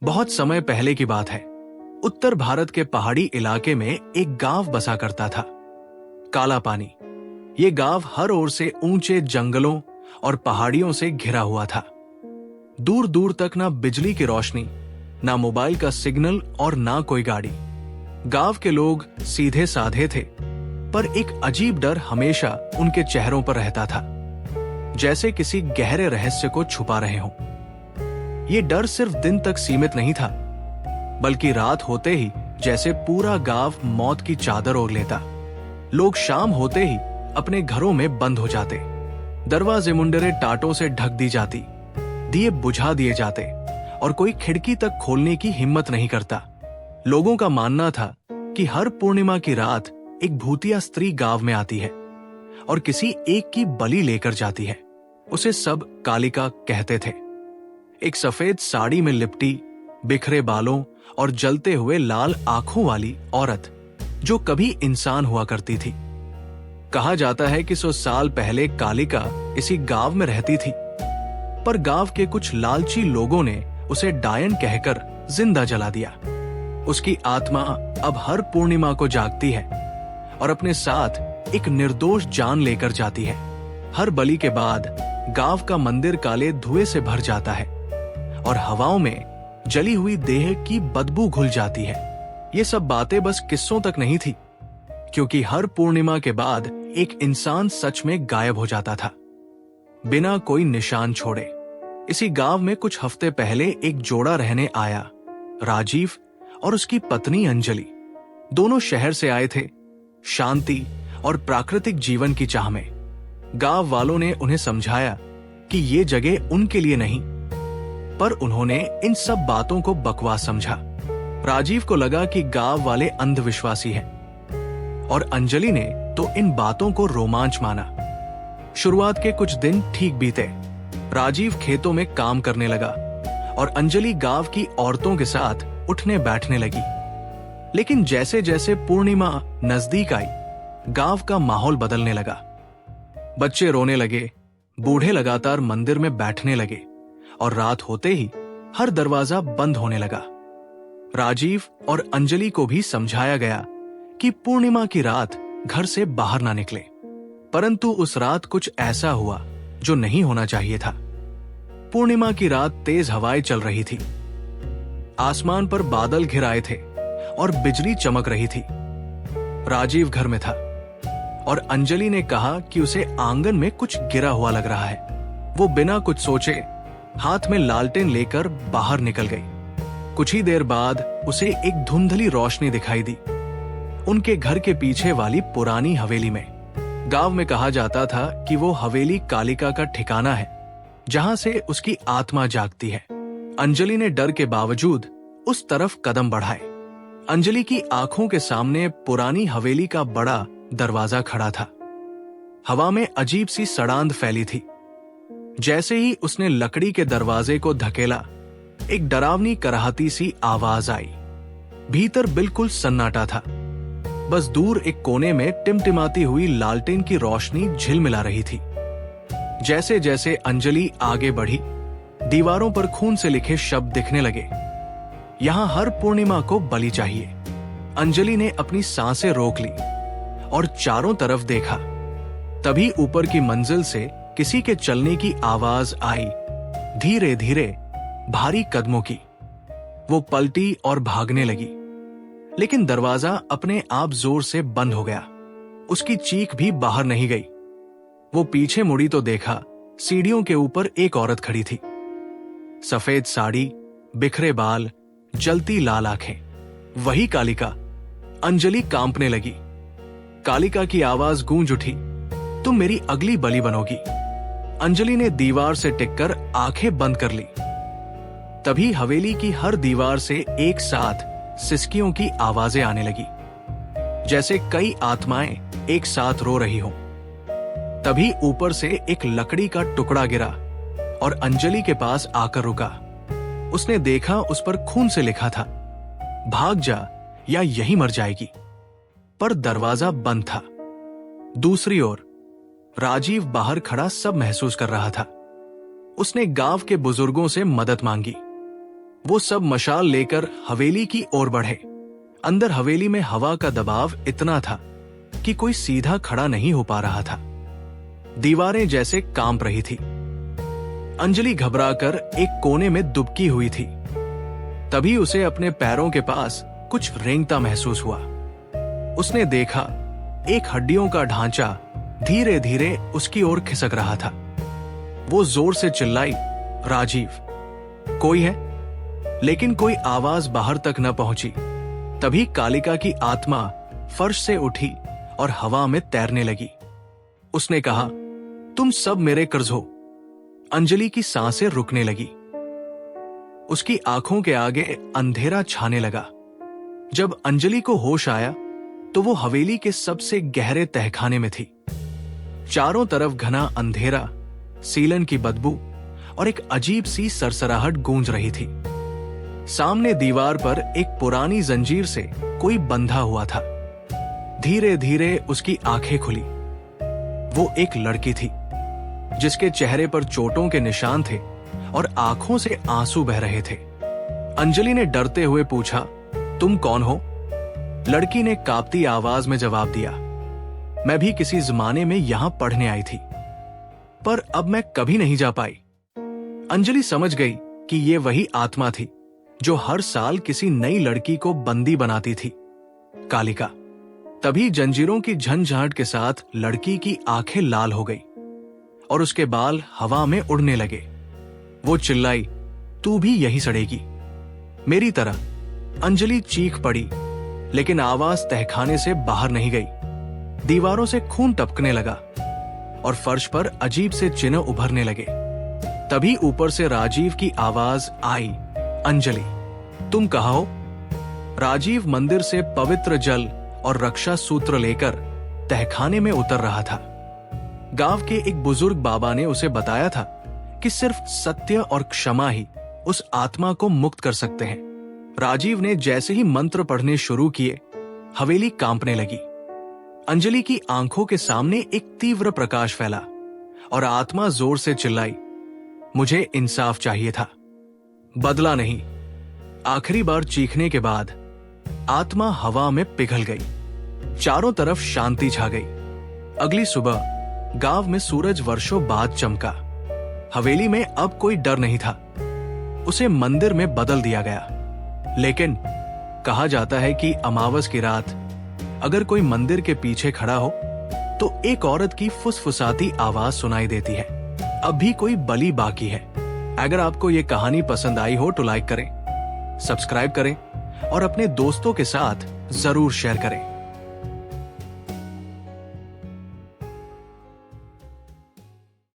बहुत समय पहले की बात है। उत्तर भारत के पहाड़ी इलाके में एक गांव बसा करता था, काला पानी। ये गांव हर ओर से ऊंचे जंगलों और पहाड़ियों से घिरा हुआ था। दूर दूर तक ना बिजली की रोशनी, ना मोबाइल का सिग्नल और ना कोई गाड़ी। गांव के लोग सीधे साधे थे, पर एक अजीब डर हमेशा उनके चेहरों पर रहता था, जैसे किसी गहरे रहस्य को छुपा रहे हों। ये डर सिर्फ दिन तक सीमित नहीं था, बल्कि रात होते ही जैसे पूरा गांव मौत की चादर ओढ़ लेता। लोग शाम होते ही अपने घरों में बंद हो जाते, दरवाजे मुंडरे टाटों से ढक दी जाती, दिए बुझा दिए जाते और कोई खिड़की तक खोलने की हिम्मत नहीं करता। लोगों का मानना था कि हर पूर्णिमा की रात एक भूतिया स्त्री गांव में आती है और किसी एक की बलि लेकर जाती है। उसे सब कालिका कहते थे। एक सफेद साड़ी में लिपटी, बिखरे बालों और जलते हुए लाल आंखों वाली औरत, जो कभी इंसान हुआ करती थी। कहा जाता है कि 100 साल पहले कालिका इसी गांव में रहती थी, पर गांव के कुछ लालची लोगों ने उसे डायन कहकर जिंदा जला दिया। उसकी आत्मा अब हर पूर्णिमा को जागती है और अपने साथ एक निर्दोष जान लेकर जाती है। हर बलि के बाद गांव का मंदिर काले धुएं से भर जाता है और हवाओं में जली हुई देह की बदबू घुल जाती है। ये सब बातें बस किस्सों तक नहीं थी, क्योंकि हर पूर्णिमा के बाद एक इंसान सच में गायब हो जाता था, बिना कोई निशान छोड़े। इसी गांव में कुछ हफ्ते पहले एक जोड़ा रहने आया, राजीव और उसकी पत्नी अंजलि। दोनों शहर से आए थे, शांति और प्राकृतिक जीवन की चाह में। गांव वालों ने उन्हें समझाया कि ये जगह उनके लिए नहीं, पर उन्होंने इन सब बातों को बकवास समझा। राजीव को लगा कि गांव वाले अंधविश्वासी हैं और अंजलि ने तो इन बातों को रोमांच माना। शुरुआत के कुछ दिन ठीक बीते। राजीव खेतों में काम करने लगा और अंजलि गांव की औरतों के साथ उठने बैठने लगी। लेकिन जैसे जैसे पूर्णिमा नजदीक आई, गांव का माहौल बदलने लगा। बच्चे रोने लगे, बूढ़े लगातार मंदिर में बैठने लगे और रात होते ही हर दरवाजा बंद होने लगा। राजीव और अंजलि को भी समझाया गया कि पूर्णिमा की रात घर से बाहर ना निकले, परंतु उस रात कुछ ऐसा हुआ जो नहीं होना चाहिए था। पूर्णिमा की रात तेज हवाएं चल रही थी, आसमान पर बादल घिर आए थे और बिजली चमक रही थी। राजीव घर में था और अंजलि ने कहा कि उसे आंगन में कुछ गिरा हुआ लग रहा है। वो बिना कुछ सोचे हाथ में लालटेन लेकर बाहर निकल गई। कुछ ही देर बाद उसे एक धुंधली रोशनी दिखाई दी, उनके घर के पीछे वाली पुरानी हवेली में। गांव में कहा जाता था कि वो हवेली कालिका का ठिकाना है, जहां से उसकी आत्मा जागती है। अंजलि ने डर के बावजूद उस तरफ कदम बढ़ाए। अंजलि की आंखों के सामने पुरानी हवेली का बड़ा दरवाजा खड़ा था। हवा में अजीब सी सड़ांध फैली थी। जैसे ही उसने लकड़ी के दरवाजे को धकेला, एक डरावनी कराहती सी आवाज आई। भीतर बिल्कुल सन्नाटा था, बस दूर एक कोने में टिमटिमाती हुई लालटेन की रोशनी झिलमिला रही थी। जैसे जैसे अंजलि आगे बढ़ी, दीवारों पर खून से लिखे शब्द दिखने लगे, यहां हर पूर्णिमा को बलि चाहिए। अंजलि ने अपनी सांसें रोक ली और चारों तरफ देखा। तभी ऊपर की मंजिल से किसी के चलने की आवाज आई, धीरे धीरे, भारी कदमों की। वो पलटी और भागने लगी, लेकिन दरवाजा अपने आप जोर से बंद हो गया। उसकी चीख भी बाहर नहीं गई। वो पीछे मुड़ी तो देखा, सीढ़ियों के ऊपर एक औरत खड़ी थी। सफेद साड़ी, बिखरे बाल, जलती लाल आंखें। वही कालिका। अंजलि कांपने लगी। कालिका की आवाज गूंज उठी, तुम मेरी अगली बलि बनोगी। अंजलि ने दीवार से टिककर आंखें बंद कर ली। तभी हवेली की हर दीवार से एक साथ सिसकियों की आवाजें आने लगी, जैसे कई आत्माएं एक साथ रो रही हों। तभी ऊपर से एक लकड़ी का टुकड़ा गिरा और अंजलि के पास आकर रुका। उसने देखा उस पर खून से लिखा था, भाग जा या यहीं मर जाएगी। पर दरवाजा बंद था। दूसरी ओर राजीव बाहर खड़ा सब महसूस कर रहा था। उसने गांव के बुजुर्गों से मदद मांगी, वो सब मशाल लेकर हवेली की ओर बढ़े। अंदर हवेली में हवा का दबाव इतना था कि कोई सीधा खड़ा नहीं हो पा रहा था। दीवारें जैसे कांप रही थी। अंजलि घबराकर एक कोने में दुबकी हुई थी। तभी उसे अपने पैरों के पास कुछ रेंगता महसूस हुआ। उसने देखा एक हड्डियों का ढांचा धीरे धीरे उसकी ओर खिसक रहा था। वो जोर से चिल्लाई, राजीव, कोई है? लेकिन कोई आवाज बाहर तक न पहुंची। तभी कालिका की आत्मा फर्श से उठी और हवा में तैरने लगी। उसने कहा, तुम सब मेरे कर्ज हो। अंजलि की सांसें रुकने लगी। उसकी आंखों के आगे अंधेरा छाने लगा। जब अंजलि को होश आया तो वो हवेली के सबसे गहरे तहखाने में थी। चारों तरफ घना अंधेरा, सीलन की बदबू और एक अजीब सी सरसराहट गूंज रही थी। सामने दीवार पर एक पुरानी जंजीर से कोई बंधा हुआ था। धीरे धीरे उसकी आंखें खुली। वो एक लड़की थी जिसके चेहरे पर चोटों के निशान थे और आंखों से आंसू बह रहे थे। अंजलि ने डरते हुए पूछा, तुम कौन हो? लड़की ने कांपती आवाज में जवाब दिया, मैं भी किसी जमाने में यहां पढ़ने आई थी, पर अब मैं कभी नहीं जा पाई। अंजलि समझ गई कि ये वही आत्मा थी जो हर साल किसी नई लड़की को बंदी बनाती थी, कालिका। तभी जंजीरों की झंझाहट के साथ लड़की की आंखें लाल हो गई और उसके बाल हवा में उड़ने लगे। वो चिल्लाई, तू भी यही सड़ेगी मेरी तरह। अंजलि चीख पड़ी, लेकिन आवाज तहखाने से बाहर नहीं गई। दीवारों से खून टपकने लगा और फर्श पर अजीब से चिन्ह उभरने लगे। तभी ऊपर से राजीव की आवाज आई, अंजलि, तुम कहाँ हो? राजीव मंदिर से पवित्र जल और रक्षा सूत्र लेकर तहखाने में उतर रहा था। गांव के एक बुजुर्ग बाबा ने उसे बताया था कि सिर्फ सत्य और क्षमा ही उस आत्मा को मुक्त कर सकते हैं। राजीव ने जैसे ही मंत्र पढ़ने शुरू किए, हवेली कांपने लगी। अंजलि की आंखों के सामने एक तीव्र प्रकाश फैला और आत्मा जोर से चिल्लाई, मुझे इंसाफ चाहिए था, बदला नहीं। आखिरी बार चीखने के बाद आत्मा हवा में पिघल गई। चारों तरफ शांति छा गई। अगली सुबह गांव में सूरज वर्षों बाद चमका। हवेली में अब कोई डर नहीं था। उसे मंदिर में बदल दिया गया। लेकिन कहा जाता है कि अमावस की रात अगर कोई मंदिर के पीछे खड़ा हो तो एक औरत की फुसफुसाती आवाज सुनाई देती है। अब भी कोई बलि बाकी है। अगर आपको ये कहानी पसंद आई हो तो लाइक करें, सब्सक्राइब करें और अपने दोस्तों के साथ जरूर शेयर करें।